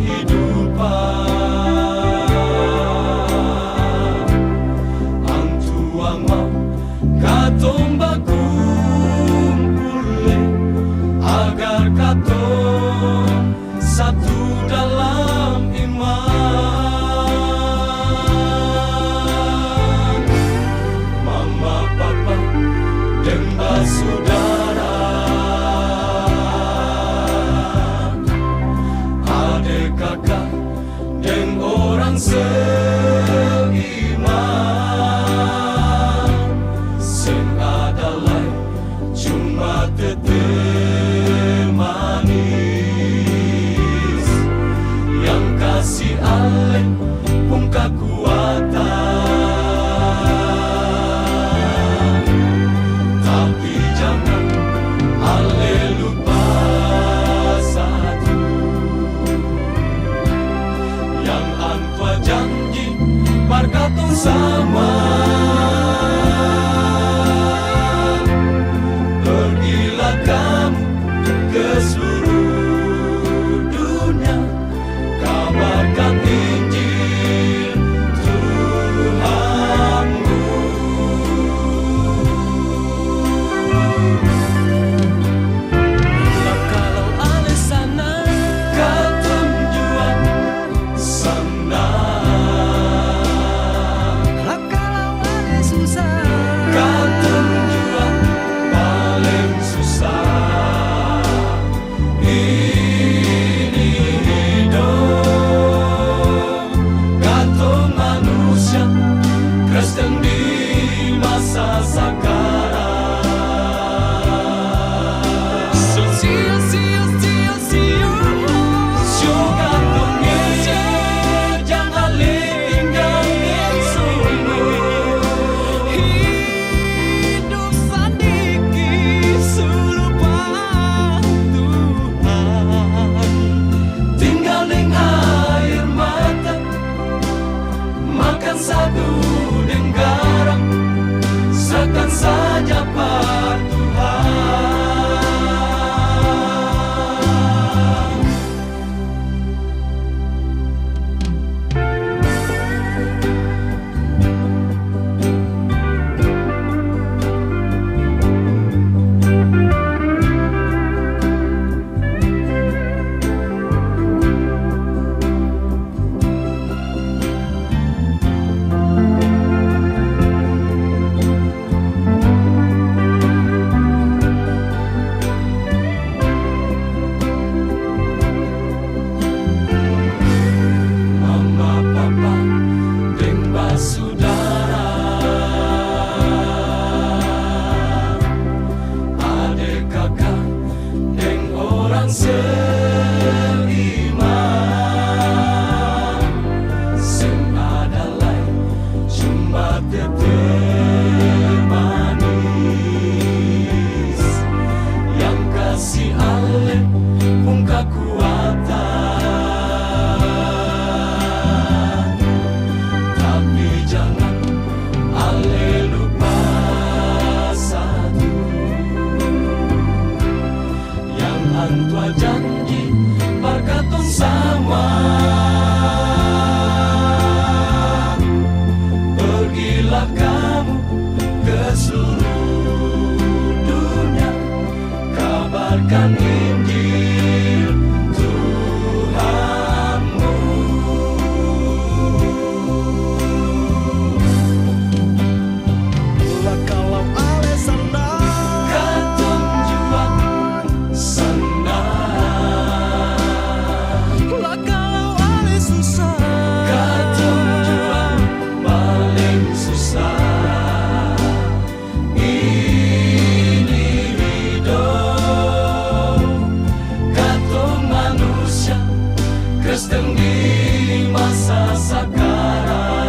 kehidupan. Antua mau katong bakumpule agar katong satu dalam iman. Mama, papa, dan saudara, adik kakak, dan orang seiman, sing ada lain cuma teteh manis yang kasih Ale pun kekuatan. Tapi jangan Ale lupa satu yang Antua janji berkatong sama. Pergilah kamu ke seluruh dunia, kabarkan Injil Tuhanmu. Kalau Ale sana, katong jua sana. Kalau Ale susah, katong jua paling susah. Ini hidup katong manusia Kristen di masa sekarang. Sio katong jangan tinggal hidup sandiki selupa Tuhan. Tinggal deng air mata, makan sagu deng garam, sekan saja par Tuhan. Mama, papa, deng saudara, adik kakak, deng orang seiman, sing ada lain cuma teteh manis yang kasih Ale pun kekuatan. Tapi jangan Ale lupa satu yang Antua janji berkatong sama. Pergilah kamu ke seluruh dunia, kabarkan Injil Tuhanmu. Kalau Ale sana, katong jua sana. Kalau Ale susah, katong jua paling susah. Ini hidup katong manusia Kristen di masa sekarang.